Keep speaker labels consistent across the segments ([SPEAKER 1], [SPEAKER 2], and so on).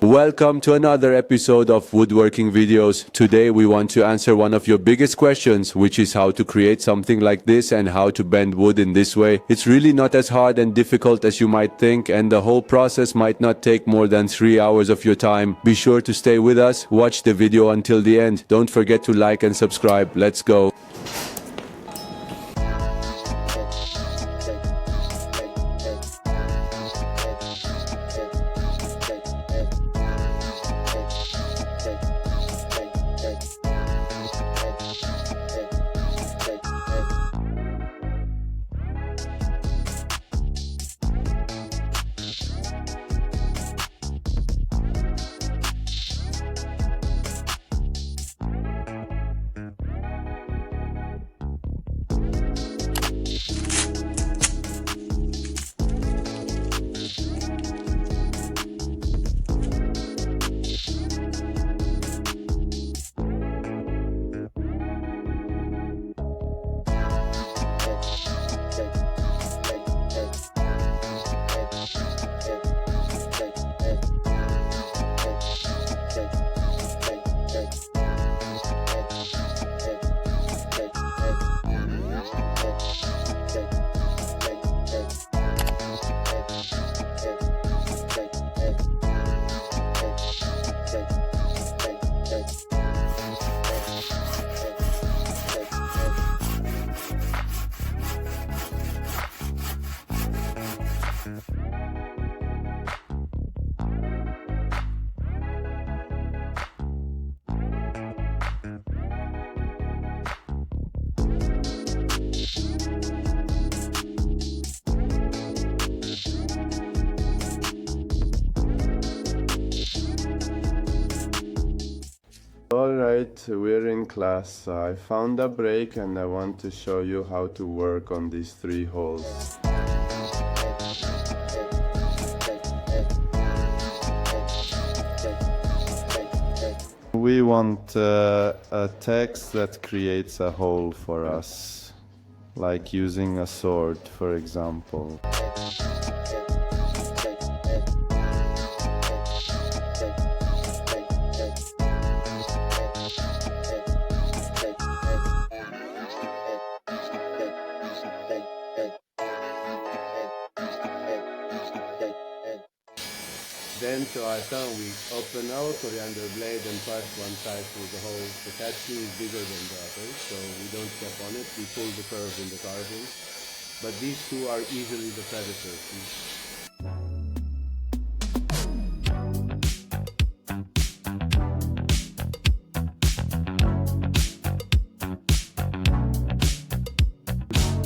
[SPEAKER 1] Welcome to another episode of Woodworking Videos. Today we want to answer one of your biggest questions, which is how to create something like this and how to bend wood in this way. It's really not as hard and difficult as you might think, and the whole process might not take more than 3 hours of your time. Be sure to stay with us, watch the video until the end. Don't forget to like and subscribe. Let's go. Alright, we're in class. I found a break and I want to show you how to work on these 3 holes. We want a text that creates a hole for us, like using a sword, for example. Then to our tongue we open our coriander blade and pass one side through the hole. The casting is bigger than the other, so we don't step on it. We pull the curve in the carving. But these 2 are easily the predators.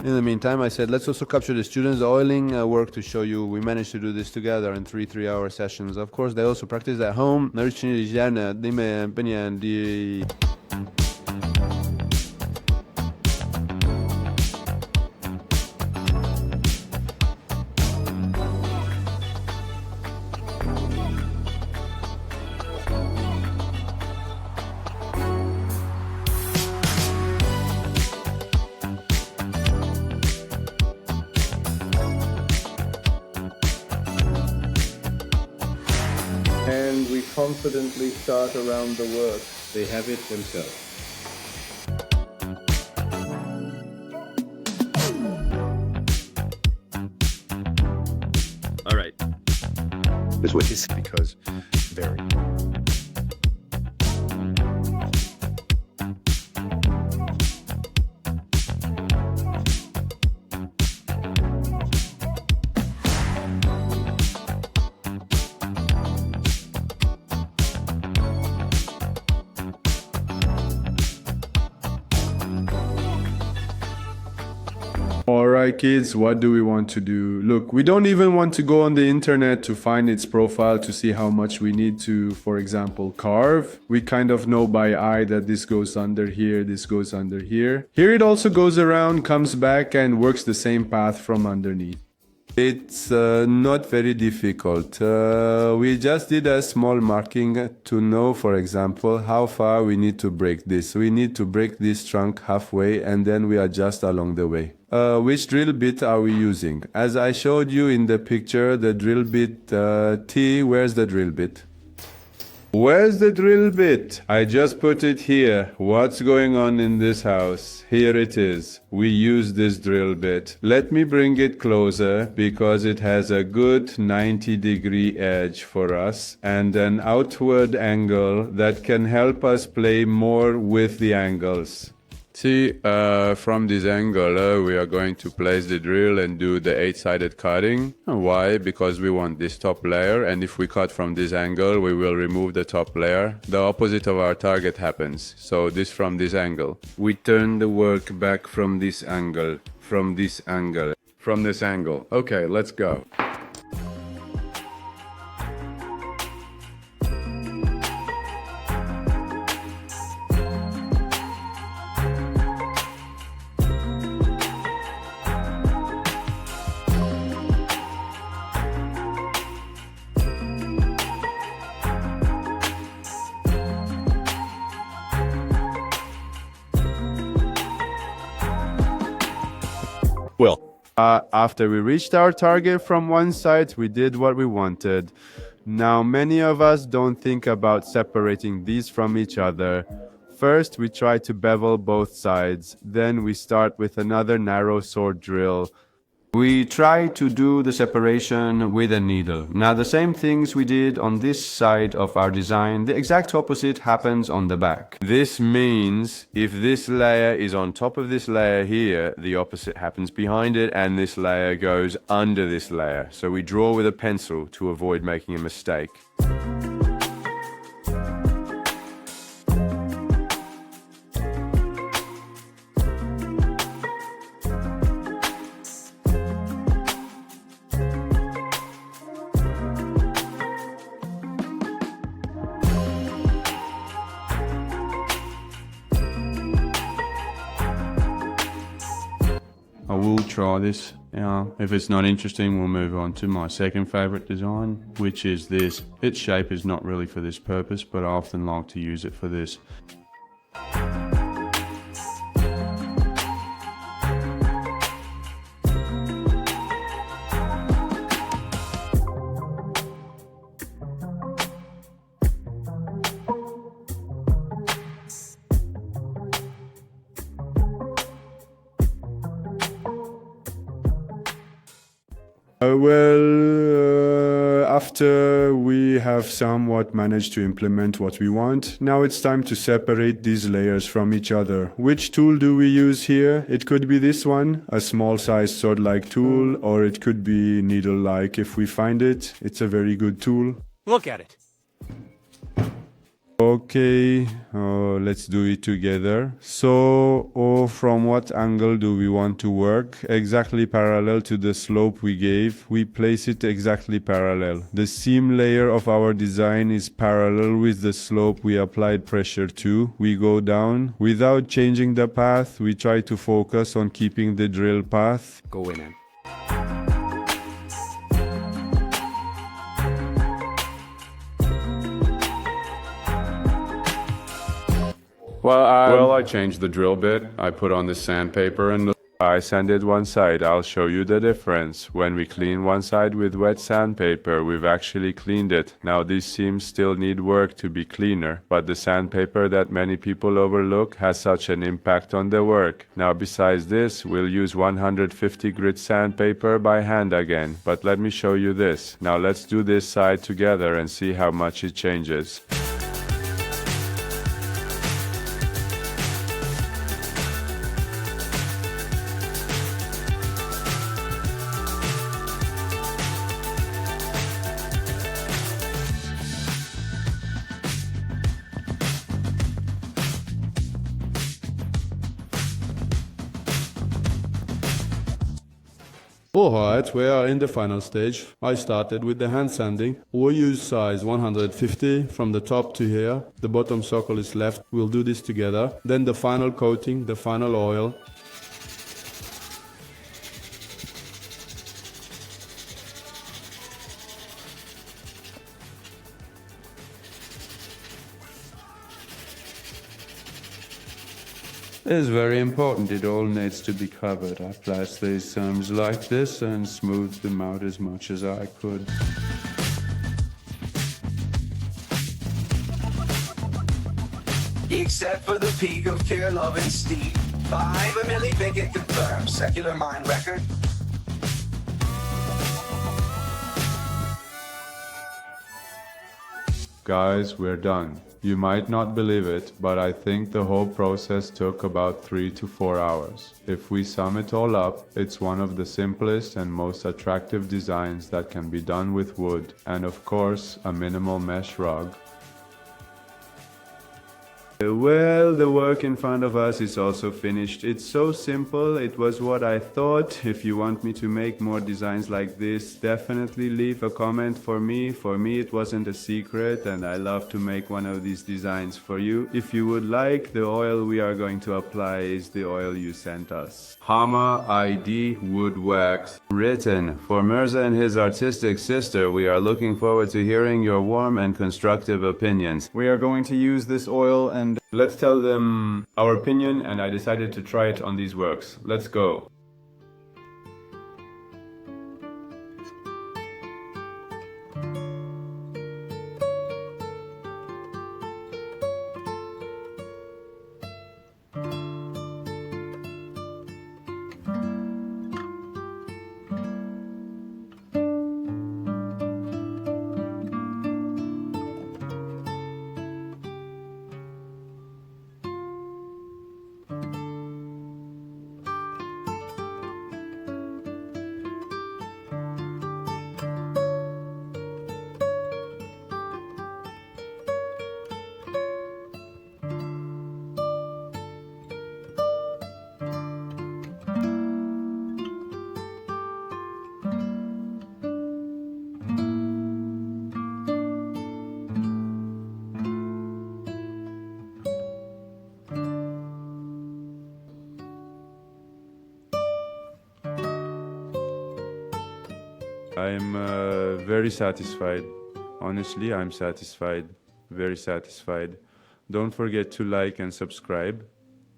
[SPEAKER 1] In the meantime, I said, let's also capture the students' oiling work to show you we managed to do this together in 3-hour sessions. Of course, they also practice at home. And we confidently start around the work. They have it themselves. All right. This way is because very. Alright kids, what do we want to do? Look, we don't even want to go on the internet to find its profile to see how much we need to, for example, carve. We kind of know by eye that this goes under here, this goes under here. Here it also goes around, comes back and works the same path from underneath. It's not very difficult. We just did a small marking to know, for example, how far we need to break this. We need to break this trunk halfway and then we adjust along the way. Which drill bit are we using? As I showed you in the picture, the drill bit T, where's the drill bit? Where's the drill bit? I just put it here. What's going on in this house? Here it is. We use this drill bit. Let me bring it closer because it has a good 90-degree edge for us and an outward angle that can help us play more with the angles. See, from this angle, we are going to place the drill and do the 8-sided cutting. Why? Because we want this top layer, and if we cut from this angle, we will remove the top layer. The opposite of our target happens. So this from this angle. We turn the work back from this angle, from this angle, from this angle. Okay, let's go.
[SPEAKER 2] Well,
[SPEAKER 1] after we reached our target from one side, we did what we wanted. Now, many of us don't think about separating these from each other. First, we try to bevel both sides. Then we start with another narrow sword drill. We try to do the separation with a needle. Now, the same things we did on this side of our design, the exact opposite happens on the back. This means if this layer is on top of this layer here, the opposite happens behind it, and this layer goes under this layer. So we draw with a pencil to avoid making a mistake. I will try this. If it's not interesting, we'll move on to my second favorite design, which is this. Its shape is not really for this purpose, but I often like to use it for this. After we have somewhat managed to implement what we want, now it's time to separate these layers from each other. Which tool do we use here? It could be this one, a small size sword-like tool, or it could be needle-like if we find it. It's a very good tool.
[SPEAKER 2] look at it.
[SPEAKER 1] Okay, let's do it together. So, from what angle do we want to work? Exactly parallel to the slope we gave. We place it exactly parallel. The seam layer of our design is parallel with the slope we applied pressure to. We go down. Without changing the path, we try to focus on keeping the drill path.
[SPEAKER 2] Go in, man.
[SPEAKER 1] Well, I changed the drill bit. I put on the sandpaper and I sanded one side. I'll show you the difference. When we clean one side with wet sandpaper, we've actually cleaned it. Now these seams still need work to be cleaner, but the sandpaper that many people overlook has such an impact on the work. Now besides this, we'll use 150 grit sandpaper by hand again. But let me show you this. Now let's do this side together and see how much it changes. Alright, we are in the final stage. I started with the hand sanding. We use size 150 from the top to here. The bottom circle is left. We'll do this together. Then the final coating, the final oil. It's very important, it all needs to be covered. I placed these sums like this and smoothed them out as much as I could.
[SPEAKER 3] Except for the peak of pure love and steam. 5 a millipicket confirmed. Secular mind record.
[SPEAKER 1] Guys, we're done. You might not believe it, but I think the whole process took about 3 to 4 hours. If we sum it all up, it's one of the simplest and most attractive designs that can be done with wood, and of course, a minimal mesh rug. Well, the work in front of us is also finished. It's so simple, it was what I thought. If you want me to make more designs like this, definitely leave a comment for me. For me, it wasn't a secret, and I love to make one of these designs for you. If you would like, the oil we are going to apply is the oil you sent us. Hama ID Wood Wax. Written for Mirza and his artistic sister. We are looking forward to hearing your warm and constructive opinions. We are going to use this oil and let's tell them our opinion, and I decided to try it on these works. Let's go. I'm very satisfied. Honestly, I'm satisfied. Very satisfied. Don't forget to like and subscribe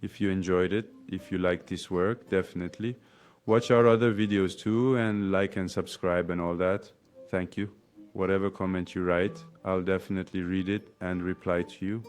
[SPEAKER 1] if you enjoyed it. If you like this work, definitely. Watch our other videos too, and like and subscribe and all that. Thank you. Whatever comment you write, I'll definitely read it and reply to you.